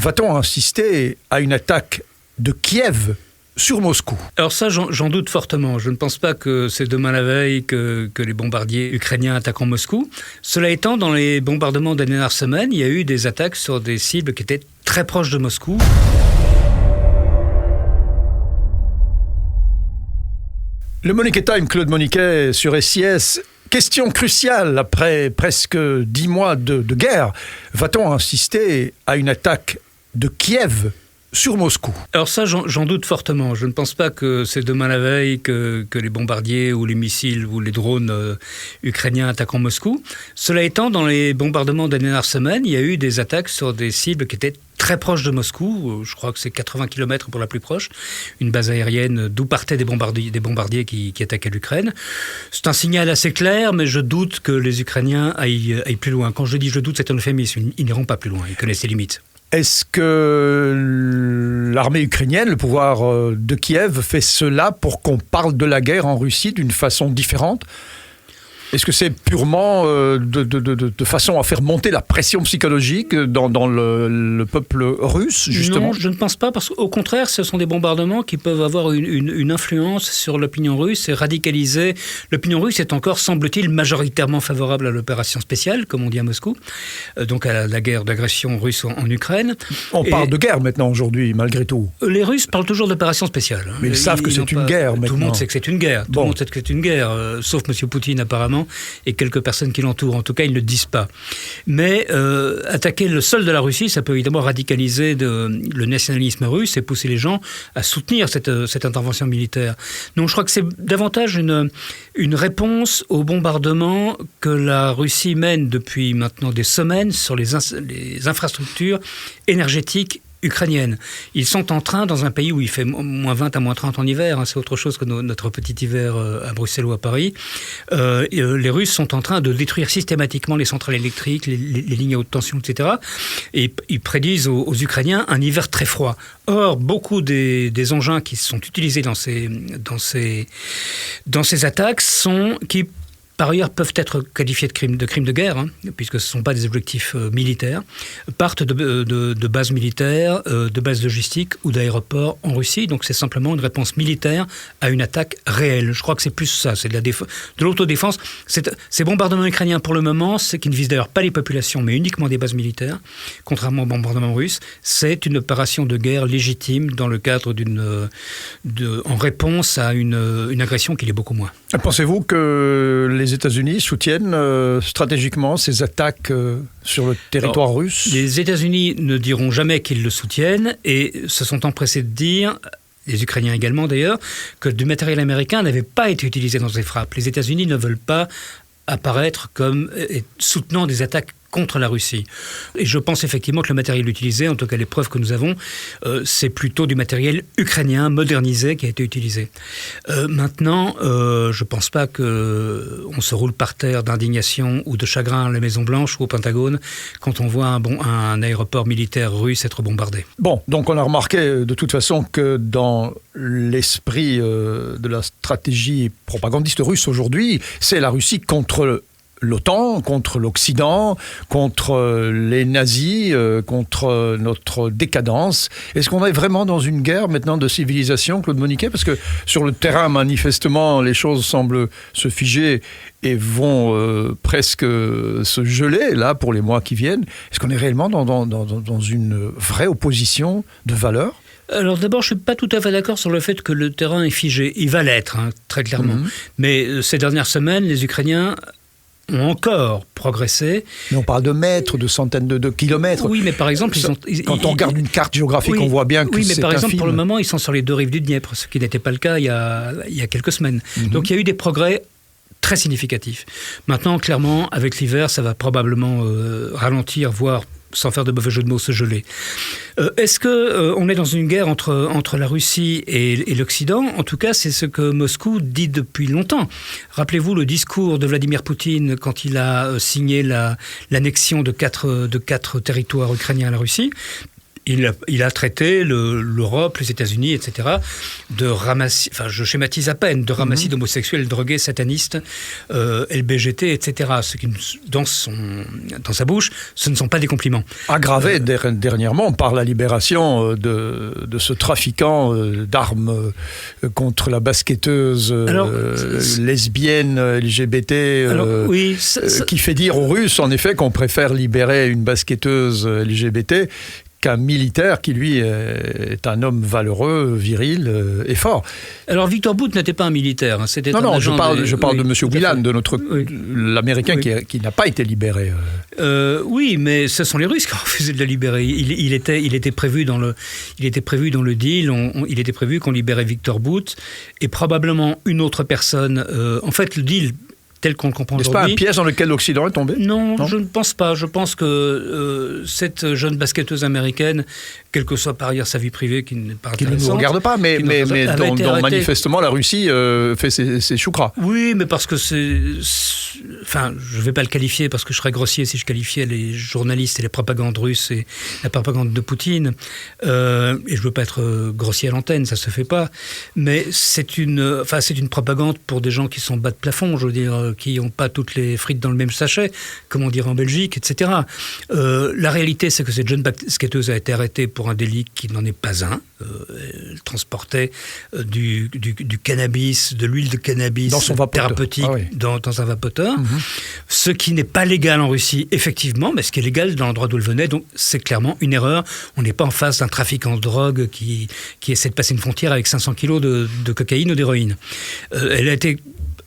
Va-t-on assister à une attaque de Kiev sur Moscou? Alors ça, j'en doute fortement. Je ne pense pas que c'est demain la veille que les bombardiers ukrainiens attaqueront Moscou. Cela étant, dans les bombardements des dernières semaines, il y a eu des attaques sur des cibles qui étaient très proches de Moscou. Le Moniquet Time, Claude Moniquet sur SIS. Question cruciale, après presque 10 mois de guerre. Va-t-on assister à une attaque de Kiev sur Moscou? Alors ça, j'en doute fortement. Je ne pense pas que c'est demain la veille que les bombardiers ou les missiles ou les drones ukrainiens attaqueront Moscou. Cela étant, dans les bombardements des dernières semaines, il y a eu des attaques sur des cibles qui étaient très proches de Moscou. Je crois que c'est 80 km pour la plus proche. Une base aérienne d'où partaient des bombardiers qui attaquaient l'Ukraine. C'est un signal assez clair, mais je doute que les Ukrainiens aillent plus loin. Quand je dis je doute, c'est un euphémisme. Ils n'iront pas plus loin. Ils connaissent les limites. Est-ce que l'armée ukrainienne, le pouvoir de Kiev, fait cela pour qu'on parle de la guerre en Russie d'une façon différente ? Est-ce que c'est purement de façon à faire monter la pression psychologique dans le peuple russe, justement? Non, je ne pense pas, parce qu'au contraire, ce sont des bombardements qui peuvent avoir une influence sur l'opinion russe et radicaliser. L'opinion russe est encore, semble-t-il, majoritairement favorable à l'opération spéciale, comme on dit à Moscou, donc à la guerre d'agression russe en Ukraine. On parle de guerre maintenant, aujourd'hui, malgré tout. Les Russes parlent toujours d'opération spéciale. Mais ils savent que c'est une guerre, maintenant. Tout le monde sait que c'est une guerre. Tout le monde sait que c'est une guerre, sauf M. Poutine, apparemment, et quelques personnes qui l'entourent. En tout cas, ils ne le disent pas. Mais attaquer le sol de la Russie, ça peut évidemment radicaliser le nationalisme russe et pousser les gens à soutenir cette intervention militaire. Donc je crois que c'est davantage une réponse au bombardement que la Russie mène depuis maintenant des semaines sur les infrastructures énergétiques ukrainiennes. Ils sont en train, dans un pays où il fait moins 20 à moins 30 en hiver, c'est autre chose que notre petit hiver à Bruxelles ou à Paris, les Russes sont en train de détruire systématiquement les centrales électriques, les lignes à haute tension, etc. Et ils prédisent aux Ukrainiens un hiver très froid. Or, beaucoup des engins qui sont utilisés dans ces attaques qui par ailleurs peuvent être qualifiés de crimes de guerre, puisque ce ne sont pas des objectifs militaires, partent de bases militaires, de bases logistiques ou d'aéroports en Russie. Donc c'est simplement une réponse militaire à une attaque réelle. Je crois que c'est plus ça, c'est de l'autodéfense. Ces bombardements ukrainiens, pour le moment, qui ne visent d'ailleurs pas les populations, mais uniquement des bases militaires, contrairement aux bombardements russes, c'est une opération de guerre légitime dans le cadre en réponse à une agression qui l'est beaucoup moins. Pensez-vous que les États-Unis soutiennent stratégiquement ces attaques sur le territoire russe? Les États-Unis ne diront jamais qu'ils le soutiennent et se sont empressés de dire, les Ukrainiens également d'ailleurs, que du matériel américain n'avait pas été utilisé dans ces frappes. Les États-Unis ne veulent pas apparaître comme soutenant des attaques contre la Russie. Et je pense effectivement que le matériel utilisé, en tout cas les preuves que nous avons, c'est plutôt du matériel ukrainien modernisé qui a été utilisé. Maintenant, je ne pense pas qu'on se roule par terre d'indignation ou de chagrin à la Maison-Blanche ou au Pentagone quand on voit un aéroport militaire russe être bombardé. Bon, donc on a remarqué de toute façon que dans l'esprit de la stratégie propagandiste russe aujourd'hui, c'est la Russie contre l'OTAN, contre l'Occident, contre les nazis, contre notre décadence. Est-ce qu'on est vraiment dans une guerre maintenant de civilisation, Claude Moniquet? Parce que sur le terrain, manifestement, les choses semblent se figer et vont presque se geler, là, pour les mois qui viennent. Est-ce qu'on est réellement dans une vraie opposition de valeurs? Alors d'abord, je ne suis pas tout à fait d'accord sur le fait que le terrain est figé. Il va l'être, très clairement. Mais ces dernières semaines, les Ukrainiens ont encore progressé. Mais on parle de mètres, de centaines de kilomètres. Oui, mais par exemple... Quand on regarde une carte géographique, on voit bien que c'est un film. Oui, mais par exemple, pour le moment, ils sont sur les deux rives du Dniepr, ce qui n'était pas le cas il y a quelques semaines. Donc il y a eu des progrès très significatifs. Maintenant, clairement, avec l'hiver, ça va probablement ralentir, voire, sans faire de mauvais jeu de mots, se geler. Est-ce qu'on est dans une guerre entre la Russie et l'Occident? En tout cas, c'est ce que Moscou dit depuis longtemps. Rappelez-vous le discours de Vladimir Poutine quand il a signé l'annexion de quatre territoires ukrainiens à la Russie. Il a traité l'Europe, les États-Unis, etc., de ramassis, enfin je schématise à peine, de ramassis d'homosexuels drogués, satanistes, LBGT, etc. Ce qui, dans sa bouche, ce ne sont pas des compliments. Aggravé dernièrement par la libération de ce trafiquant d'armes contre la basketteuse lesbienne LGBT, qui fait dire aux Russes, en effet, qu'on préfère libérer une basketteuse LGBT qu'un militaire qui, lui, est un homme valeureux, viril et fort. Alors, Victor Bout n'était pas un militaire. C'était je parle de M. Whelan, l'Américain qui n'a pas été libéré. Oui, mais ce sont les Russes qui ont refusé de le libérer. Il était prévu dans le deal, il était prévu qu'on libérait Victor Bout et probablement une autre personne. En fait, le deal tel qu'on le comprend aujourd'hui. N'est-ce pas un piège dans lequel l'Occident est tombé ? Non, je ne pense pas. Je pense que cette jeune basketteuse américaine, quelle que soit par ailleurs sa vie privée, qui n'est pas intéressante... Qui ne nous regarde pas, mais dont manifestement la Russie fait ses choucras. Oui, mais parce que Enfin, je ne vais pas le qualifier parce que je serais grossier si je qualifiais les journalistes et les propagandes russes et la propagande de Poutine. Et je ne veux pas être grossier à l'antenne, ça ne se fait pas. Mais c'est une propagande pour des gens qui sont bas de plafond, je veux dire, qui n'ont pas toutes les frites dans le même sachet, comme on dirait en Belgique, etc. La réalité, c'est que cette jeune basketteuse a été arrêtée pour un délit qui n'en est pas un. Elle transportait du cannabis, de l'huile de cannabis thérapeutique dans un vapoteur. Ce qui n'est pas légal en Russie, effectivement, mais ce qui est légal dans l'endroit d'où elle venait. Donc, c'est clairement une erreur. On n'est pas en face d'un trafiquant de drogue qui essaie de passer une frontière avec 500 kilos de cocaïne ou d'héroïne. Elle a été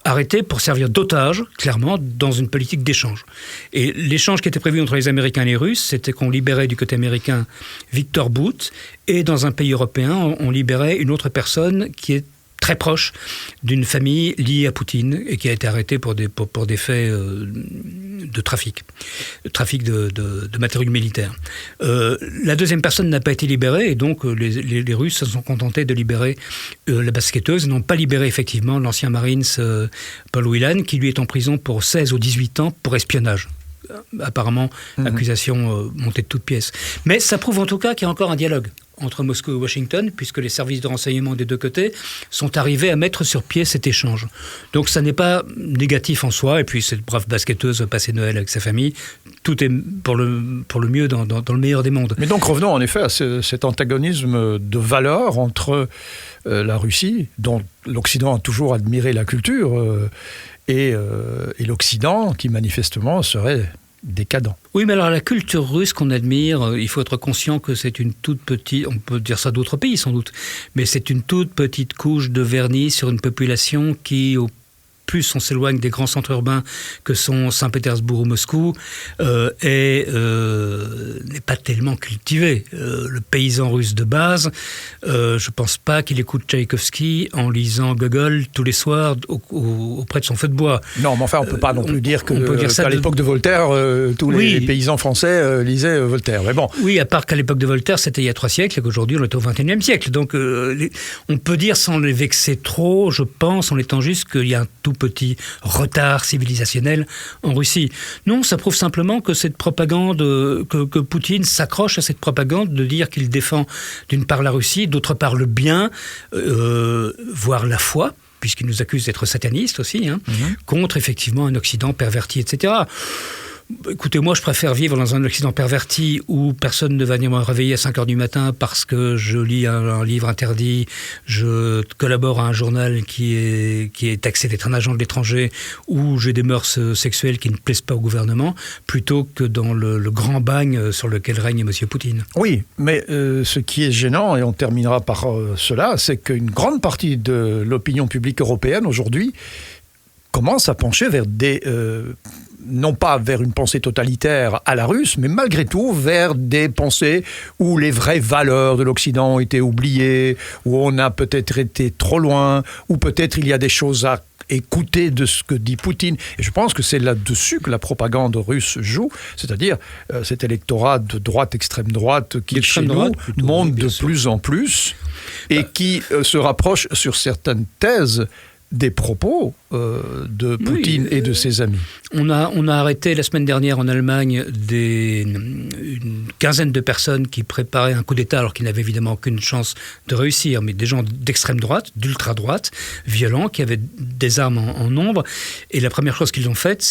arrêtée pour servir d'otage, clairement, dans une politique d'échange. Et l'échange qui était prévu entre les Américains et les Russes, c'était qu'on libérait du côté américain Victor Bout, et dans un pays européen, on libérait une autre personne qui est très proche d'une famille liée à Poutine et qui a été arrêtée pour des faits de trafic de matériel militaire. La deuxième personne n'a pas été libérée et donc les Russes se sont contentés de libérer la basketteuse, n'ont pas libéré effectivement l'ancien Marines Paul Whelan qui lui est en prison pour 16 ou 18 ans pour espionnage. Apparemment, accusation montée de toutes pièces. Mais ça prouve en tout cas qu'il y a encore un dialogue entre Moscou et Washington, puisque les services de renseignement des deux côtés sont arrivés à mettre sur pied cet échange. Donc ça n'est pas négatif en soi, et puis cette brave basketteuse va passer Noël avec sa famille. Tout est pour le mieux dans le meilleur des mondes. Mais donc revenons en effet à cet antagonisme de valeurs entre la Russie, dont l'Occident a toujours admiré la culture, et l'Occident, qui manifestement serait décadent. Oui, mais alors la culture russe qu'on admire, il faut être conscient que c'est une toute petite, on peut dire ça d'autres pays sans doute, mais c'est une toute petite couche de vernis sur une population qui, au plus on s'éloigne des grands centres urbains que sont Saint-Pétersbourg ou Moscou, n'est pas tellement cultivé. Le paysan russe de base, je ne pense pas qu'il écoute Tchaïkovski en lisant Gogol tous les soirs auprès de son feu de bois. Non, mais enfin, on ne peut pas non plus dire qu'à l'époque de Voltaire, tous les paysans français lisaient Voltaire. Mais bon. Oui, à part qu'à l'époque de Voltaire, c'était il y a 3 siècles et qu'aujourd'hui, on est au XXIe siècle. Donc, on peut dire, sans les vexer trop, je pense, en étant juste qu'il y a un tout petit retard civilisationnel en Russie. Non, ça prouve simplement que cette propagande, que Poutine s'accroche à cette propagande de dire qu'il défend d'une part la Russie, d'autre part le bien, voire la foi, puisqu'il nous accuse d'être satanistes aussi, contre effectivement un Occident perverti, etc. Écoutez, moi, je préfère vivre dans un Occident perverti où personne ne va venir me réveiller à 5h du matin parce que je lis un livre interdit, je collabore à un journal qui est taxé d'être un agent de l'étranger, où j'ai des mœurs sexuelles qui ne plaisent pas au gouvernement, plutôt que dans le grand bagne sur lequel règne M. Poutine. Oui, mais ce qui est gênant, et on terminera par cela, c'est qu'une grande partie de l'opinion publique européenne aujourd'hui commence à pencher vers non pas vers une pensée totalitaire à la russe, mais malgré tout vers des pensées où les vraies valeurs de l'Occident ont été oubliées, où on a peut-être été trop loin, où peut-être il y a des choses à écouter de ce que dit Poutine. Et je pense que c'est là-dessus que la propagande russe joue, c'est-à-dire cet électorat de droite, extrême droite, qui chez nous monte de plus en plus et qui se rapproche sur certaines thèses des propos de Poutine et de ses amis. On a arrêté la semaine dernière en Allemagne une quinzaine de personnes qui préparaient un coup d'État alors qu'ils n'avaient évidemment aucune chance de réussir, mais des gens d'extrême droite, d'ultra-droite, violents, qui avaient des armes en nombre. Et la première chose qu'ils ont faite,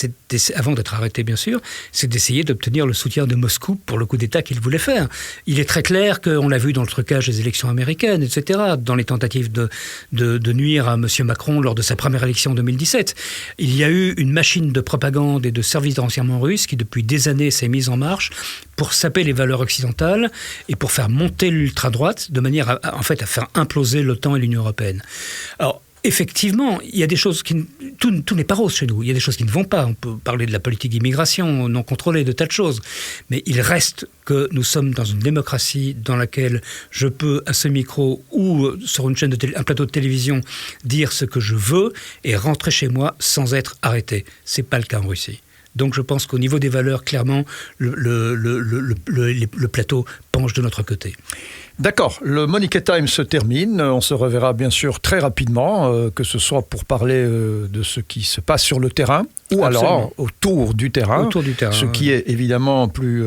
avant d'être arrêtés bien sûr, c'est d'essayer d'obtenir le soutien de Moscou pour le coup d'État qu'ils voulaient faire. Il est très clair qu'on l'a vu dans le trucage des élections américaines, etc., dans les tentatives de nuire à M. Macron lors de sa première élection en 2017. Il y a eu une machine de propagande et de service de renseignement russe qui, depuis des années, s'est mise en marche pour saper les valeurs occidentales et pour faire monter l'ultra-droite de manière à faire imploser l'OTAN et l'Union européenne. Alors, effectivement, il y a des choses qui... Tout n'est pas rose chez nous. Il y a des choses qui ne vont pas. On peut parler de la politique d'immigration non contrôlée, de tas de choses. Mais il reste que nous sommes dans une démocratie dans laquelle je peux, à ce micro ou sur une chaîne un plateau de télévision, dire ce que je veux et rentrer chez moi sans être arrêté. C'est pas le cas en Russie. Donc je pense qu'au niveau des valeurs, clairement, le plateau penche de notre côté. D'accord, le Monique Time se termine. On se reverra bien sûr très rapidement, que ce soit pour parler de ce qui se passe sur le terrain ou alors autour du terrain, ce qui est évidemment plus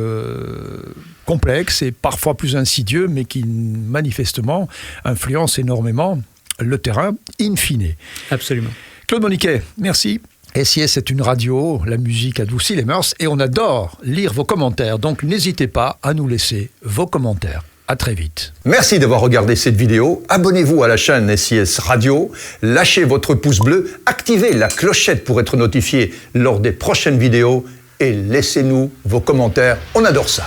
complexe et parfois plus insidieux, mais qui manifestement influence énormément le terrain in fine. Absolument. Claude Moniquet, merci. SIS c'est une radio, la musique adoucit les mœurs et on adore lire vos commentaires. Donc n'hésitez pas à nous laisser vos commentaires. À très vite. Merci d'avoir regardé cette vidéo. Abonnez-vous à la chaîne SIS Radio, lâchez votre pouce bleu, activez la clochette pour être notifié lors des prochaines vidéos et laissez-nous vos commentaires. On adore ça.